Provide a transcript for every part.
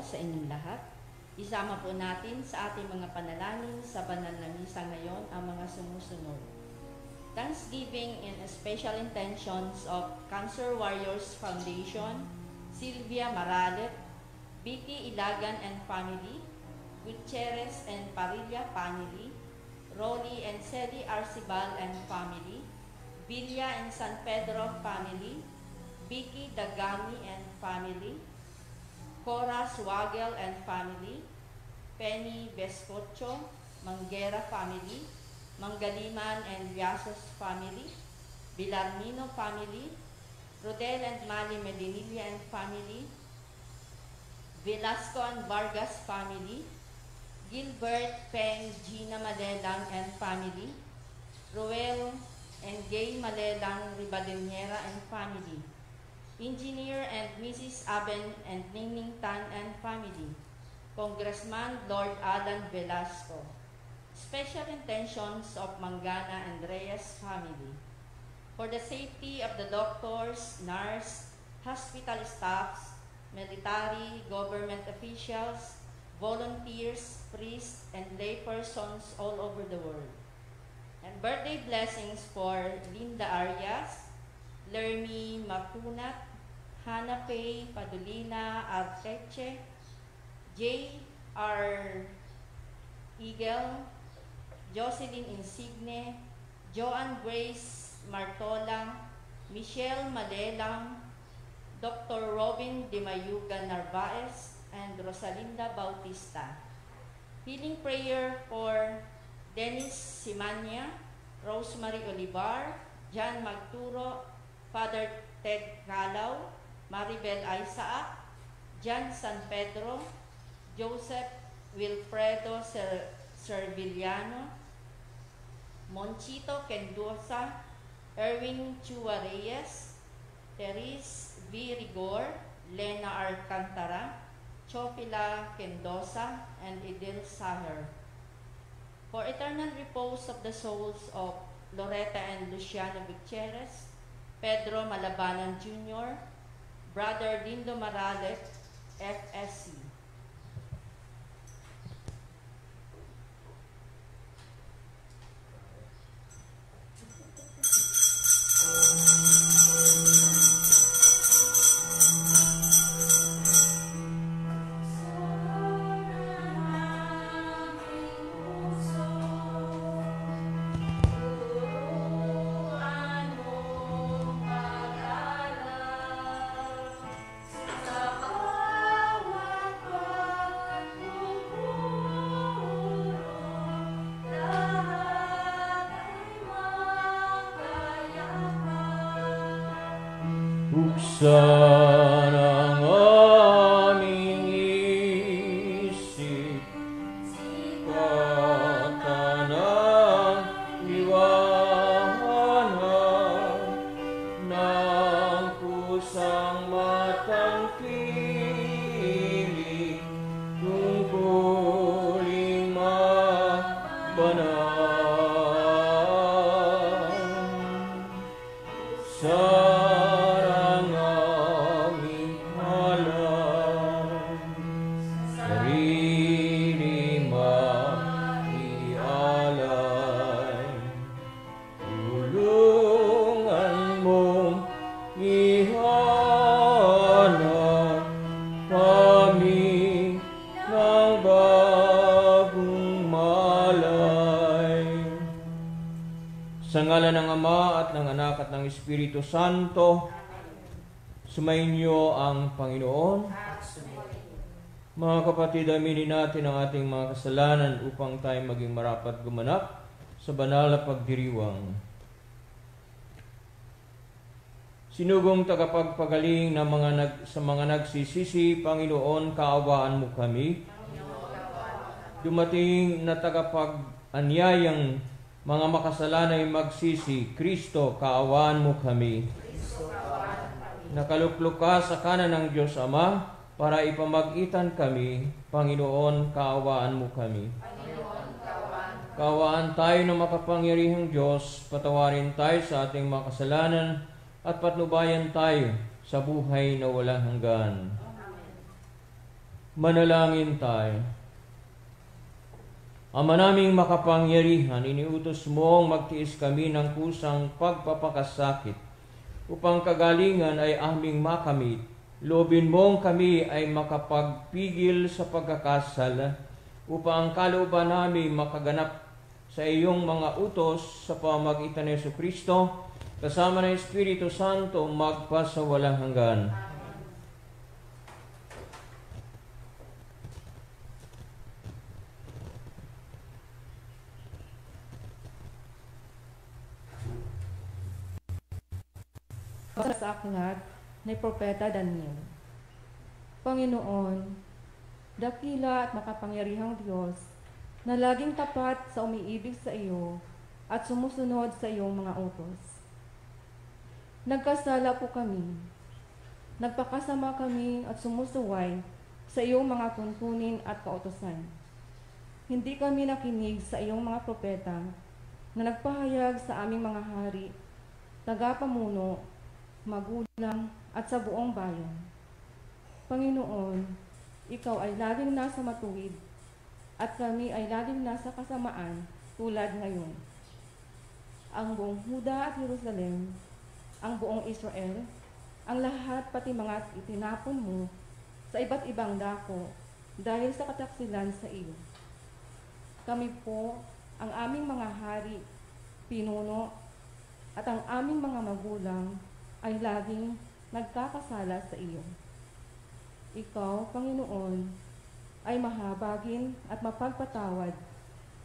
sa inyong lahat. Isama po natin sa ating mga panalangin sa banal na misa ngayon ang mga sumusunod. Thanksgiving and special intentions of Cancer Warriors Foundation, Sylvia Maralet, Vicky Ilagan and family, Gutierrez and Parilla family, Rolly and Celi Arcibal and family, Villa and San Pedro family, Vicky Dagami and family, Cora Swagel and family, Penny Bescocho, Manguera family, Mangaliman and Viasos family, Bilarmino family, Rodel and Mali Medinilla and family, Velasco and Vargas family, Gilbert Peng Gina Malelang and family, Roel and Gay Malelang Ribadeñera and family, Engineer and Mrs. Aben and Ningning Tan and family, Congressman Lord Alan Velasco, special intentions of Mangana and Reyes family, for the safety of the doctors, nurse, hospital staffs, military, government officials, volunteers, priests, and laypersons all over the world. And birthday blessings for Linda Arias, Lermy Mapunat, Hannah Pay Padulina Arteche, J.R. Eagle, Jocelyn Insigne, Joanne Grace Martola, Michelle Malelang, Dr. Robin De Mayuga Narvaez, and Rosalinda Bautista. Healing prayer for Dennis Simanya, Rosemary Olivar, John Magturo, Father Ted Calao, Maribel Isaac, John San Pedro, Joseph Wilfredo Serviliano, Monchito Kendosa, Erwin Chua Reyes, Teres V. Rigor, Lena Alcantara, Chofila Kendosa, and Idil Saher. For eternal repose of the souls of Loretta and Luciano Gutierrez, Pedro Malabanan Jr., Brother Dindo Maralet, FSC. Buksan ang aming isip, sikatan ang liwanag ng kusang matang kilig, tungkuling mabanal. Sa ngalan ng Ama at ng Anak at ng Espiritu Santo, sumainyo ang Panginoon. Mga kapatid, aminin natin ang ating mga kasalanan upang tayo maging marapat gumanap sa banal na pagdiriwang. Sinugong tagapagpagaling na sa mga nagsisisi, Panginoon, kaawaan mo kami. Dumating na tagapag-anyayang mga makasalanay magsisi, Kristo, kaawaan mo kami. Nakaluklok ka sa kanan ng Diyos Ama para ipamag-itan kami, Panginoon, kaawaan mo kami. Kaawaan tayo ng makapangyarihang Diyos, patawarin tayo sa ating mga kasalanan at patnubayan tayo sa buhay na walang hanggan. Manalangin tayo. Ama naming makapangyarihan, iniutos mong magtiis kami ng kusang pagpapakasakit upang kagalingan ay aming makamit. Loobin mong kami ay makapagpigil sa pagkakasala upang ang kalooban namin makaganap sa iyong mga utos sa pamamagitan ni Jesucristo kasama ng Espiritu Santo magpasawalang hanggan. Sa aklat ni Propeta Daniel. Panginoon, dakila at makapangyarihang Diyos, na laging tapat sa umiibig sa iyo at sumusunod sa iyong mga utos. Nagkasala po kami, nagpakasama kami at sumusuway sa iyong mga tuntunin at kautusan. Hindi kami nakinig sa iyong mga propeta na nagpahayag sa aming mga hari, tagapamuno, magulang at sa buong bayan. Panginoon, ikaw ay laging nasa matuwid at kami ay laging nasa kasamaan tulad ngayon. Ang buong Huda at Jerusalem, ang buong Israel, ang lahat pati mga itinapon mo sa iba't ibang dako dahil sa kataksilan sa iyo. Kami po, ang aming mga hari, pinuno, at ang aming mga magulang ay laging nagkakasala sa iyo. Ikaw, Panginoon, ay mahabagin at mapagpatawad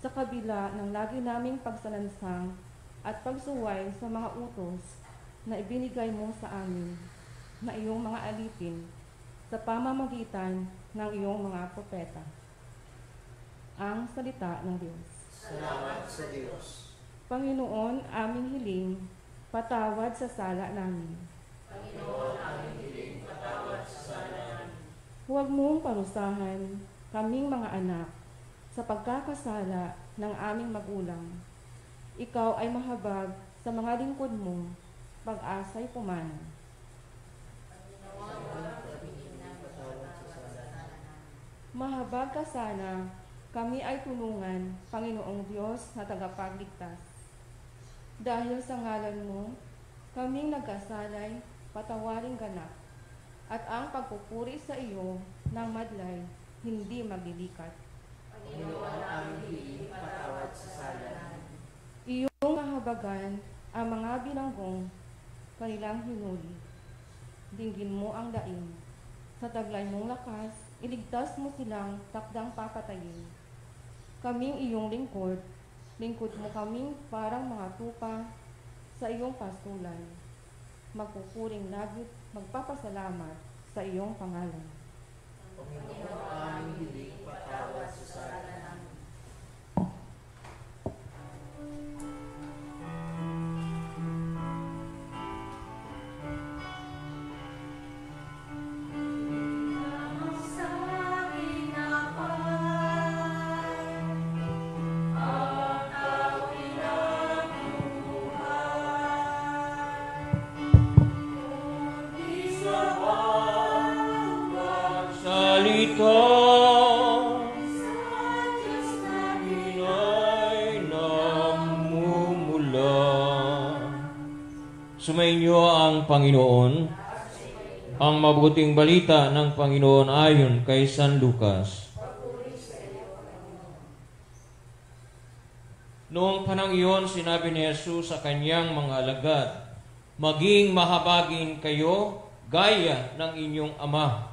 sa kabila ng lagi naming pagsalansang at pagsuway sa mga utos na ibinigay mo sa amin na iyong mga alipin sa pamamagitan ng iyong mga propeta. Ang salita ng Diyos. Salamat sa Diyos. Panginoon, aming hiling, patawad sa sala namin. Panginoon, aming hiling, patawad sa sala namin. Huwag mong parusahan kaming mga anak sa pagkakasala ng aming magulang. Ikaw ay mahabag sa mga lingkod mo, pag-asa'y pumana. Mahabag ka sana, kami ay tulungan, Panginoong Diyos na tagapagligtas. Dahil sa ngalan mo, kaming nagkasalay, patawaring ganap, at ang pagpupuri sa iyo ng madlay, hindi maglilikat. Panginoon, aming hiling, patawad sa sala namin. Iyong kahabagan ang mga bilanggong kanilang hinuli. Dinggin mo ang daing. Sa taglay mong lakas, iligtas mo silang takdang papatayin. Kaming iyong lingkod mo kaming parang mga tupa sa iyong pastulan. Magpupuring lagit, magpapasalamat sa iyong pangalan. Panginoon, aming hiling, patawad sa sala namin. Sumainyo ang Panginoon, ang mabuting balita ng Panginoon ayon kay San Lucas. Noong panahon iyon, sinabi ni Jesus sa kanyang mga alagad, "Maging mahabagin kayo gaya ng inyong ama.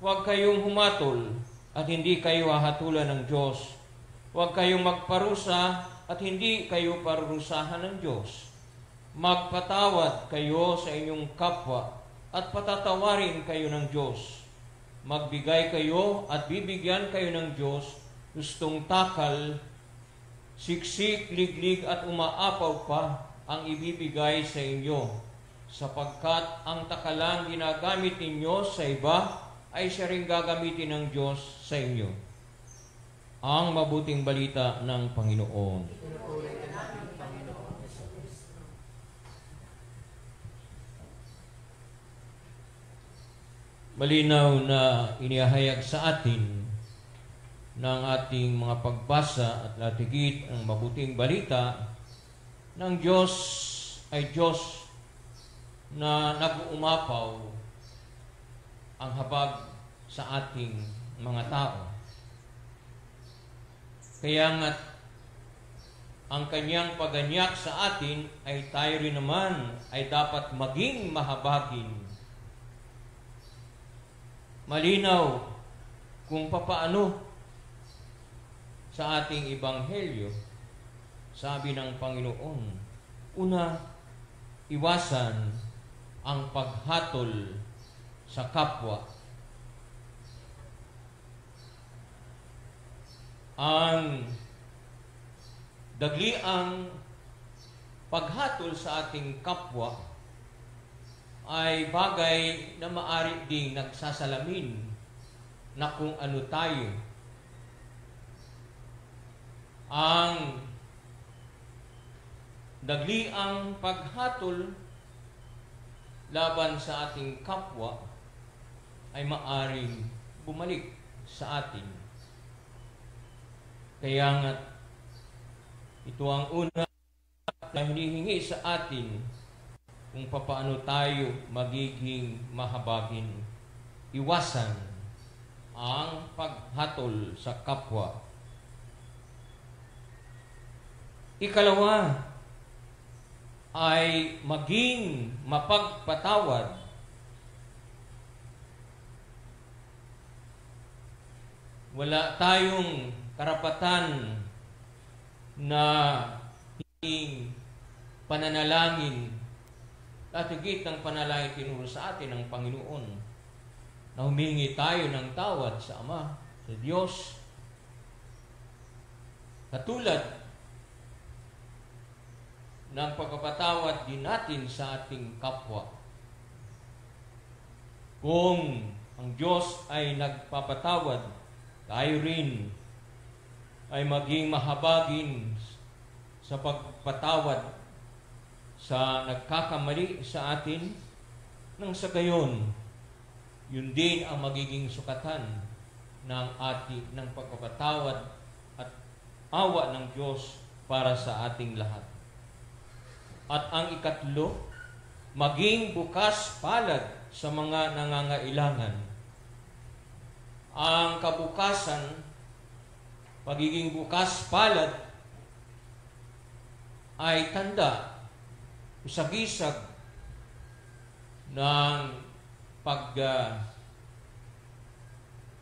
Huwag kayong humatol at hindi kayo hahatulan ng Diyos. Huwag kayong magparusa at hindi kayo parurusahan ng Diyos. Magpatawad kayo sa inyong kapwa at patatawarin kayo ng Diyos. Magbigay kayo at bibigyan kayo ng Diyos, gustong takal, siksik, liglig at umaapaw pa ang ibibigay sa inyo, sapagkat ang takalang ginagamit ninyo sa iba ay siya rin gagamitin ng Diyos sa inyo." Ang mabuting balita ng Panginoon. Malinaw na inihayag sa atin ng ating mga pagbasa at latigit ang mabuting balita ng Diyos ay Diyos na nag-uumapaw ang habag sa ating mga tao. Kaya nga't ang kanyang paganyak sa atin ay tayo rin naman ay dapat maging mahabagin. Malinaw kung papaano sa ating ebanghelyo, sabi ng Panginoon, una, iwasan ang paghatol sa kapwa. Ang dagliang paghatol sa ating kapwa ay bagay na maari ding nagsasalamin na kung ano tayo. Ang dagliang paghatol laban sa ating kapwa ay maaring bumalik sa atin. Kaya nga ito ang una na hinihingi sa atin kung papaano tayo magiging mahabagin. Iwasan ang paghatol sa kapwa. Ikalawa ay maging mapagpatawad. Wala tayong karapatan na hinging pananalangin at higit ng panalangin tinuro sa atin ng Panginoon na humingi tayo ng tawad sa Ama, sa Diyos. Katulad ng pagpapatawad din natin sa ating kapwa. Kung ang Diyos ay nagpapatawad, tayo rin ay maging mahabagin sa pagpatawad sa nagkakamali sa atin, nang sa gayon, yun din ang magiging sukatan ng pagpapatawad at awa ng Diyos para sa ating lahat. At ang ikatlo, maging bukas palad sa mga nangangailangan. Ang kabukasan, pagiging bukas palad ay tanda, sagisag ng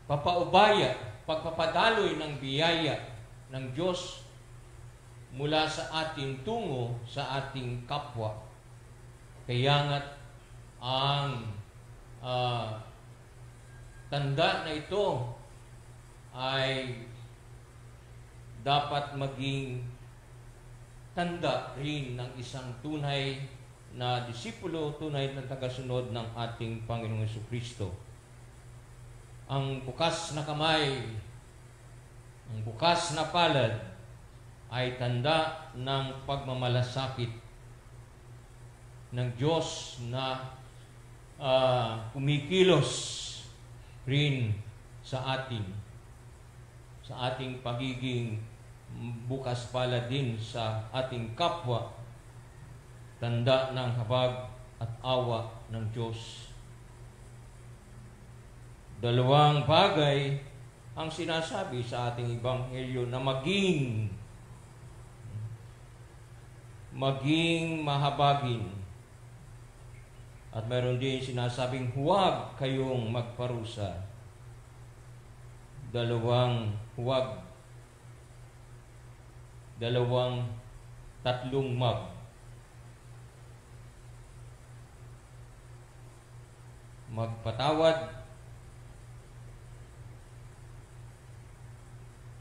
papaubaya, pagpapadaloy ng biyaya ng Diyos mula sa ating tungo sa ating kapwa. Kaya nga't ang tanda na ito ay dapat maging tanda rin ng isang tunay na disipulo, tunay na tagasunod ng ating Panginoong Jesucristo. Ang bukas na kamay, ang bukas na palad ay tanda ng pagmamalasakit ng Diyos na kumikilos rin sa atin, sa ating pagiging bukas palad din sa ating kapwa, tanda ng habag at awa ng Diyos. Dalawang bagay ang sinasabi sa ating ebanghelyo na maging mahabagin. At meron din sinasabing huwag kayong magparusa. Dalawang huwag. Tatlong mag. Magpatawad,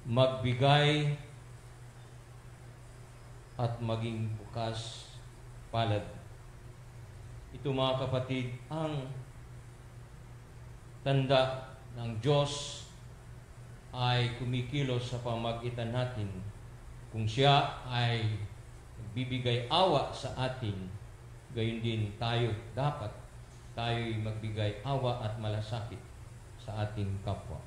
magbigay, at maging bukas palad. Ito mga kapatid, ang tanda ng Diyos ay kumikilos sa pamagitan natin. Kung siya ay nagbibigay awa sa atin, gayon din tayo dapat tayo'y magbigay awa at malasakit sa ating kapwa.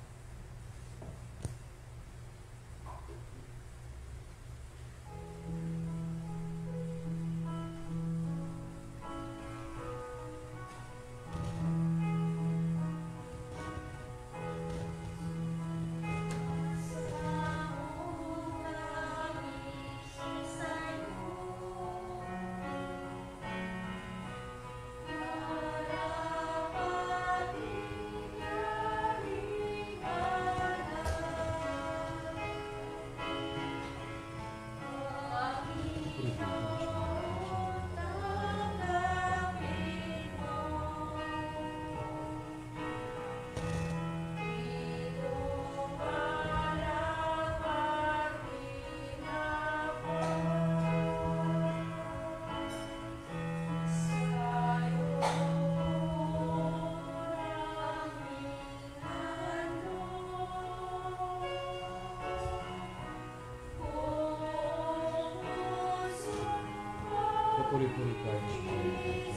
Puri-puri kayo sa Panginoon.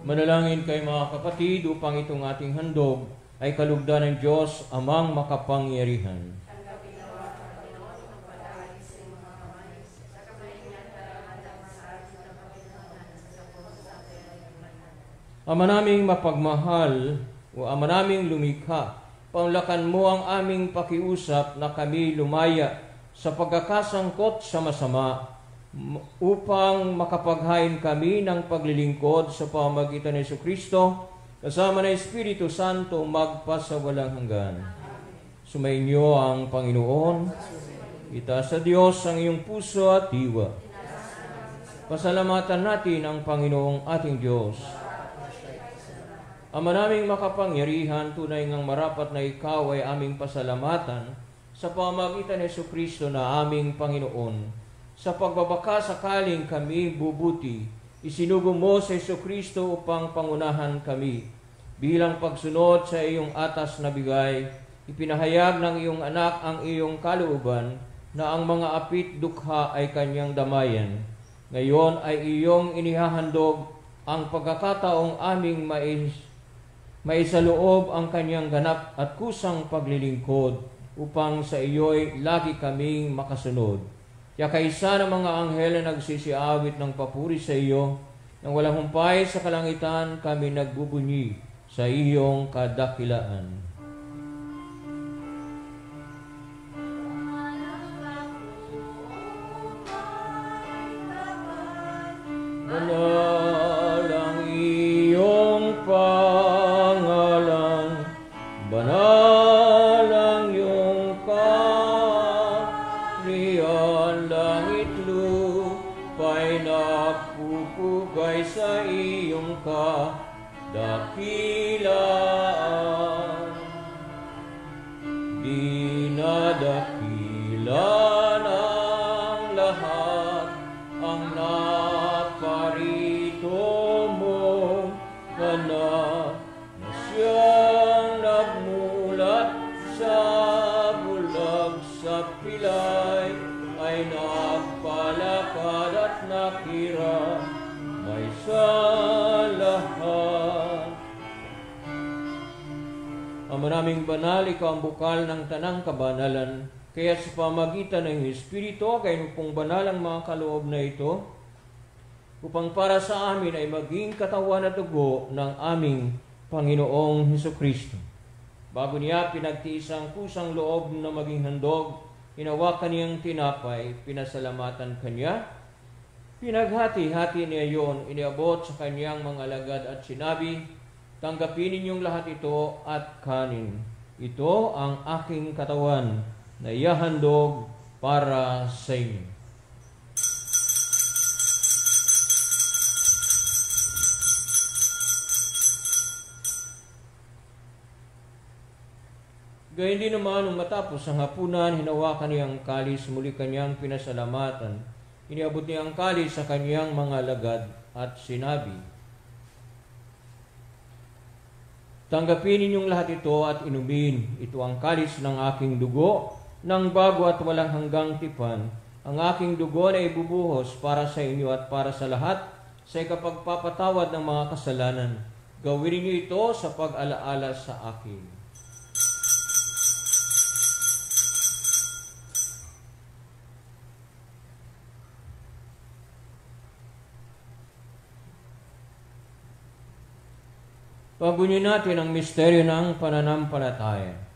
Manalangin kayo mga kapatid upang itong ating handog ay kalugdan ng Diyos amang makapangyarihan. Ama naming mapagmahal o Ama naming lumikha, paunlakan mo ang aming pakiusap na kami lumaya sa pagkakasangkot sa masama upang makapaghain kami ng paglilingkod sa pamamagitan ng Jesucristo kasama ng Espiritu Santo magpasawalang hanggan. Sumainyo ang Panginoon. Itaas sa Diyos ang iyong puso at diwa. Pasalamatan natin ang Panginoong ating Diyos. Ama naming makapangyarihan, tunay ngang marapat na ikaw ay aming pasalamatan sa pamamagitan ng Jesucristo na aming Panginoon. Sa pagbabaka sakaling kami bubuti, isinugo mo sa Jesucristo upang pangunahan kami. Bilang pagsunod sa iyong atas na bigay, ipinahayag ng iyong anak ang iyong kalooban na ang mga apit dukha ay kanyang damayan. Ngayon ay iyong inihahandog ang pagkakataong aming maisaloob ang kanyang ganap at kusang paglilingkod upang sa iyo'y lagi kaming makasunod. Kaya kaisa ng mga anghel na nagsisiawit ng papuri sa iyo, nang walang humpay sa kalangitan kami nagbubunyi sa iyong kadakilaan. Banal ang iyong pangalan, banal ang iyong kaharian, langit lupa'y napupugay sa iyong kadakilaan. Dinadakila ng lahat ang naparito mo, na siyang nagmulat sa bulag sa pilay, ay nagpalakad at nakira may sa lahat. Ang maraming banal, ikaw ang bukal ng tanang kabanalan, kaya sa pamagitan ng Espiritu, kayo pong banal ang mga kaloob na ito, upang para sa amin ay maging katawan at dugo ng aming Panginoong Hesukristo. Bago niya pinagtiis ang kusang loob na maging handog, hinawakan niyang tinapay, pinasalamatan kanya, pinaghati-hati niya yon, iniabot sa kanyang mga alagad at sinabi, tanggapin ninyong lahat ito at kanin. Ito ang aking katawan na ihahandog para sa inyo. Gayun din naman, nung matapos ang hapunan, hinawakan niya ang kalis, muli kanyang pinasalamatan. Iniabot niya ang kalis sa kanyang mga lagad at sinabi, "Tanggapin ninyong lahat ito at inumin. Ito ang kalis ng aking dugo, ng bago at walang hanggang tipan. Ang aking dugo na ibubuhos para sa inyo at para sa lahat sa ikapagpapatawad ng mga kasalanan. Gawin niyo ito sa pag-alaala sa akin." Pagbunyin natin ang misteryo ng pananampalataya.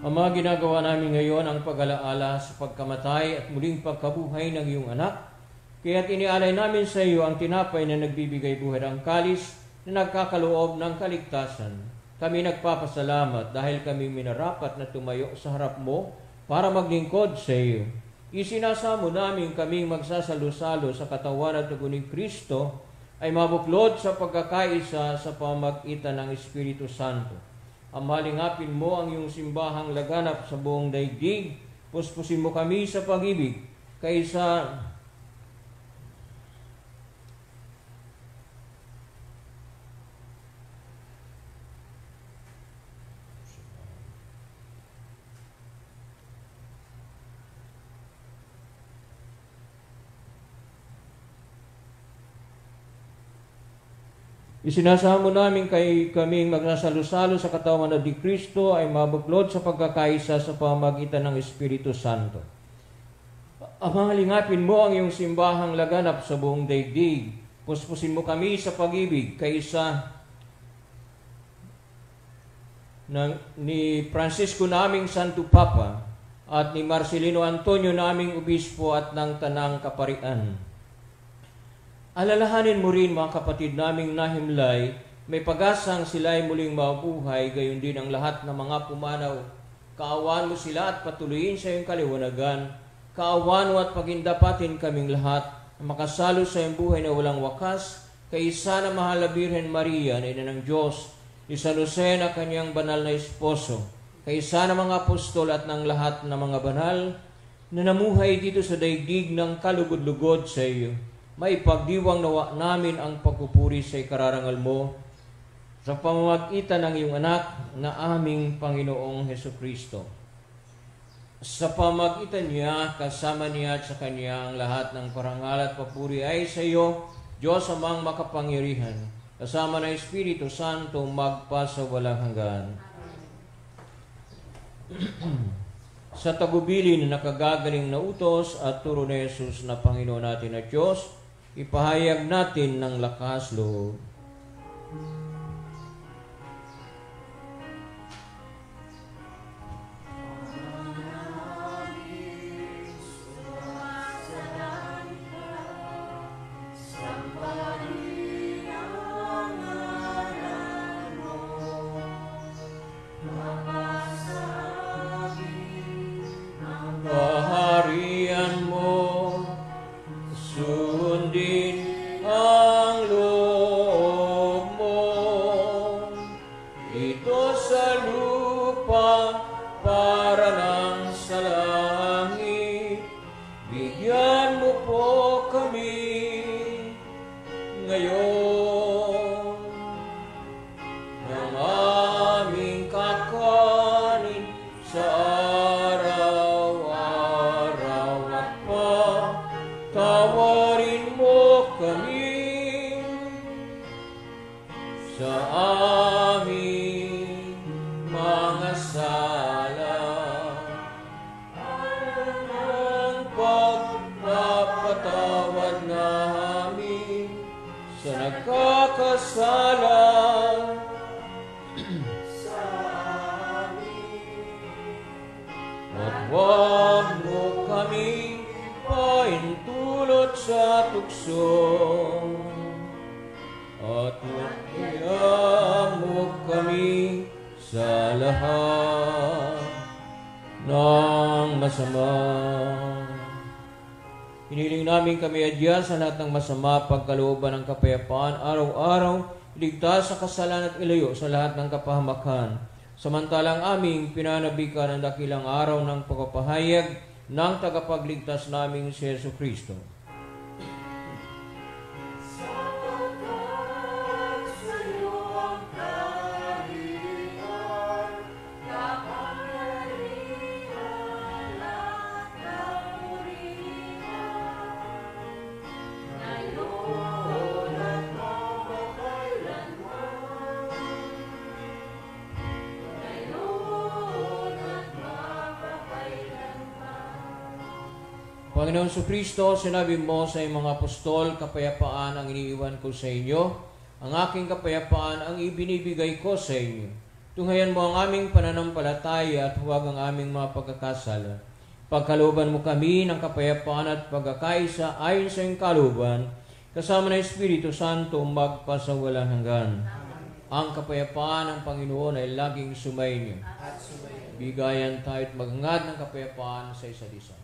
Ama, ginagawa namin ngayon ang pag-alaala sa pagkamatay at muling pagkabuhay ng iyong anak. Kaya't inialay namin sa iyo ang tinapay na nagbibigay buhay, ang kalis na nagkakaloob ng kaligtasan. Kami nagpapasalamat dahil kami minarapat na tumayo sa harap mo para maglingkod sa iyo. Isinasamo namin kaming magsasalo-salo sa katawan at dugo ni Kristo ay mabuklod sa pagkakaisa sa pamagitan ng Espiritu Santo. Amalingapin mo ang iyong simbahang laganap sa buong daigdig. Puspusin mo kami sa pag-ibig kaysa Isinasamo namin kaming magsasalo-salo sa katawan na di Kristo ay mabuklod sa pagkakaisa sa pamagitan ng Espiritu Santo. Amalingapin mo ang iyong simbahang laganap sa buong daigdig. Puspusin mo kami sa pag-ibig kaysa ni Francisco naming Santo Papa at ni Marcelino Antonio naming Obispo at ng Tanang Kaparian. Alalahanin mo rin mga kapatid naming nahimlay, may pag-asang sila'y muling mabuhay, gayon din ang lahat ng mga pumanaw. Kaawaan mo sila at patuloyin sa iyong kaliwanagan. Kaawaan mo at pagindapatin kaming lahat, makasalo sa iyong buhay na walang wakas, kaysa na mahal na Birhen Maria na ina ng Diyos, ni San Jose na kanyang banal na esposo, kaysa na mga apostol at ng lahat ng mga banal na namuhay dito sa daigdig ng kalugod-lugod sa iyo. Maipagdiwang nawa namin ang pagpupuri sa ikararangal mo sa pamamagitan ng iyong anak na aming Panginoong Hesukristo. Sa pamamagitan niya, kasama niya at sa kanya ang lahat ng parangal at papuri ay sa iyo, Diyos amang makapangyarihan, kasama ng Espiritu Santo magpasawalang hanggan. Sa tagubili na nakagagaling na utos at turo ni Jesus na Panginoon natin at Diyos, ipahayag natin ng lakas loob. At huwag mo kami sa tukso at magpayamok kami sa lahat ng masama. Hiniling namin kami adyan sa lahat ng masama, pagkalooban ng kapayapaan, araw-araw, iligtas sa kasalanan at ilayo sa lahat ng kapahamakan. Samantalang aming pinanabikan ang dakilang araw ng pagpapahayag ng tagapagligtas naming si Yesu Kristo. Panginoon Jesucristo, sinabi mo sa iyong mga apostol, kapayapaan ang iniiwan ko sa inyo, ang aking kapayapaan ang ibinibigay ko sa inyo. Tunghayan mo ang aming pananampalataya at huwag ang aming mga pagkakasala. Pagkalooban mo kami ng kapayapaan at pagkakaisa ayon sa iyong kalooban, kasama ng Espiritu Santo magpasawalang hanggan. Ang kapayapaan ng Panginoon ay laging sumainyo. Bigayan tayo at maghangad ng kapayapaan sa isa't isa.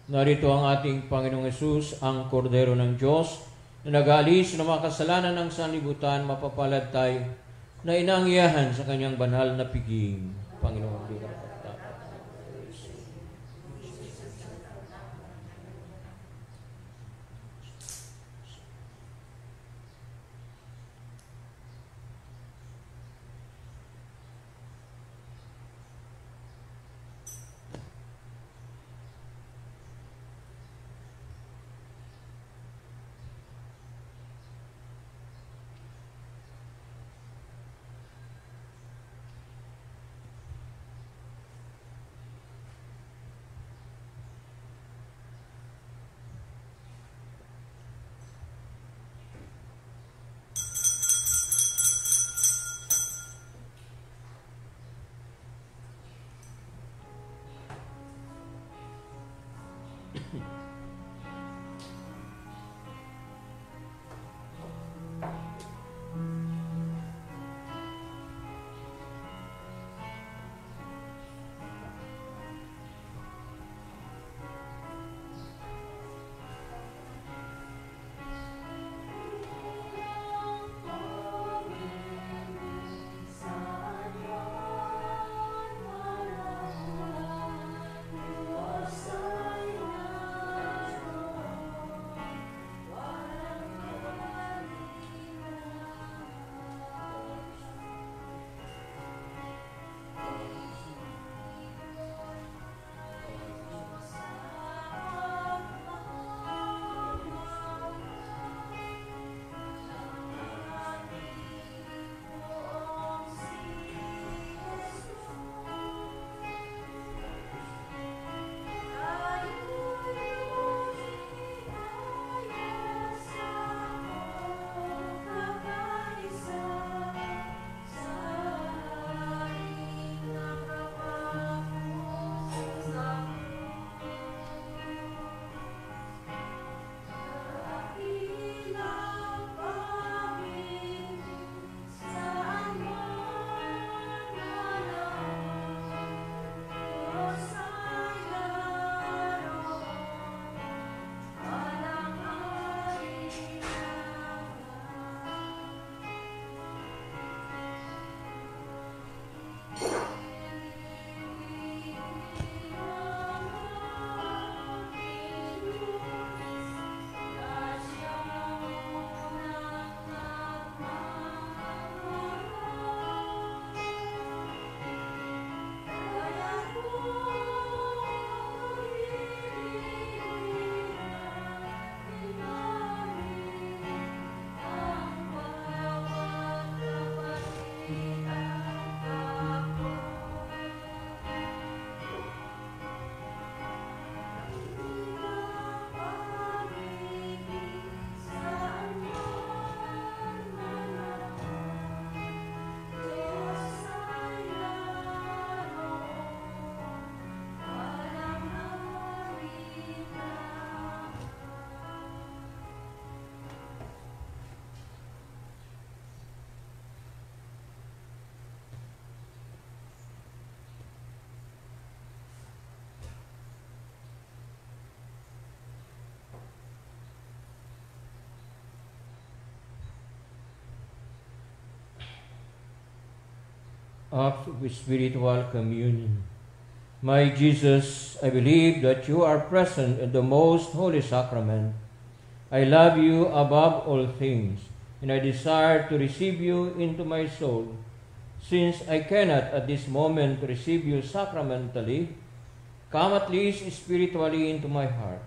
Narito ang ating Panginoong Hesus, ang Kordero ng Diyos, na nag-aalis ng mga kasalanan ng sanlibutan. Mapapalad tayo na inangyahan sa kanyang banal na piging. Panginoon, di ka dapat. act of spiritual communion. My Jesus, I believe that you are present in the most holy sacrament. I love you above all things, and I desire to receive you into my soul. Since I cannot at this moment receive you sacramentally, come at least spiritually into my heart.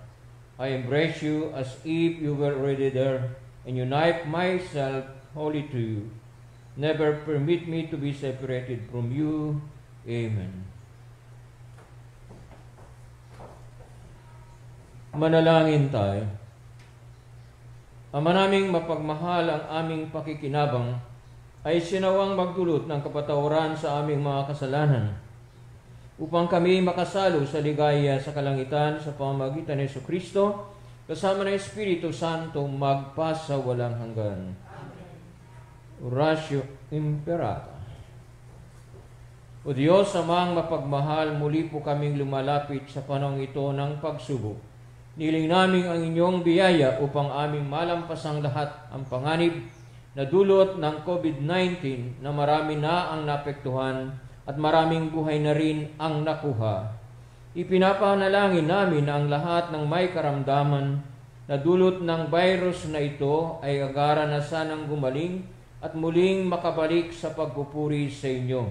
I embrace you as if you were already there, and unite myself wholly to you. Never permit me to be separated from you. Amen. Manalangin tayo. Ama naming mapagmahal, ang aming pakikinabang ay sinawang magdulot ng kapatawaran sa aming mga kasalanan upang kami makasalo sa ligaya sa kalangitan sa pamamagitan ni Jesucristo kasama ng Espiritu Santo magpasa walang hanggan. Oratio Imperata. O Diyos, amang mapagmahal, muli po kaming lumalapit sa panahong ito ng pagsubok. Niling namin ang inyong biyaya upang aming malampasang lahat ang panganib na dulot ng COVID-19 na marami na ang napektuhan at maraming buhay na rin ang nakuha. Ipinapanalangin namin na ang lahat ng may karamdaman na dulot ng virus na ito ay agara na sanang gumaling at muling makabalik sa pagpupuri sa inyo.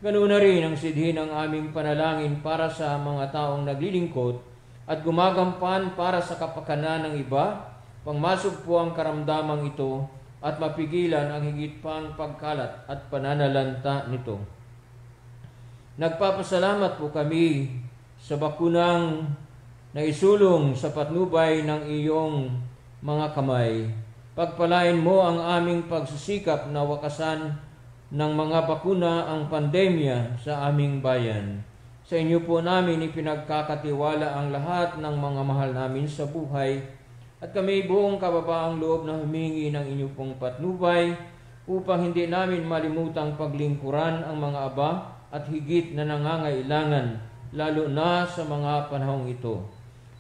Ganoon na rin ang sidhin ng aming panalangin para sa mga taong naglilingkod at gumagampan para sa kapakanan ng iba, pangmasok po ang karamdamang ito at mapigilan ang higit pang pagkalat at pananalanta nito. Nagpapasalamat po kami sa bakunang na isulong sa patnubay ng iyong mga kamay. Pagpalain mo ang aming pagsisikap na wakasan ng mga bakuna ang pandemya sa aming bayan. Sa inyo po namin ipinagkakatiwala ang lahat ng mga mahal namin sa buhay at kami buong kababaang loob na humingi ng inyong pong patnubay upang hindi namin malimutang paglingkuran ang mga aba at higit na nangangailangan lalo na sa mga panahong ito.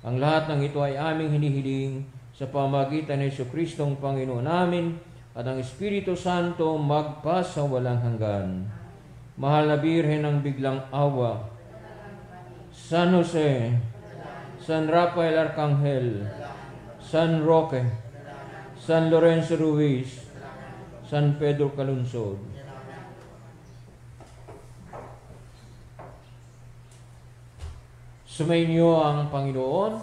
Ang lahat ng ito ay aming hinihiling sa pamamagitan ni Jesucristong Panginoon namin at ang Espiritu Santo magpasa walang hanggan. Mahal na Birhen ng biglang awa, San Jose, San Rafael Arcangel, San Roque, San Lorenzo Ruiz, San Pedro Calunsod. Sumainyo ang Panginoon.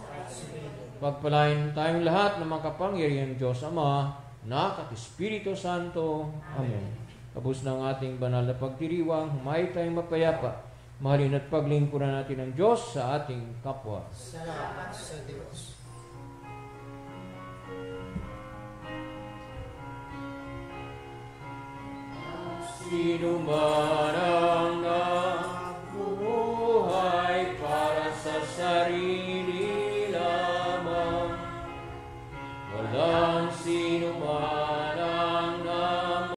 Pagpalain tayong lahat ng makapangyarihan Diyos Ama, Anak at Espiritu Santo. Amen. Tapos ng ating banal na pagdiriwang, humayo tayong mapayapa. Mahalin at paglingkuran natin ng Diyos sa ating kapwa. Salamat sa Diyos. Sino man ang nabuhay para sa sarili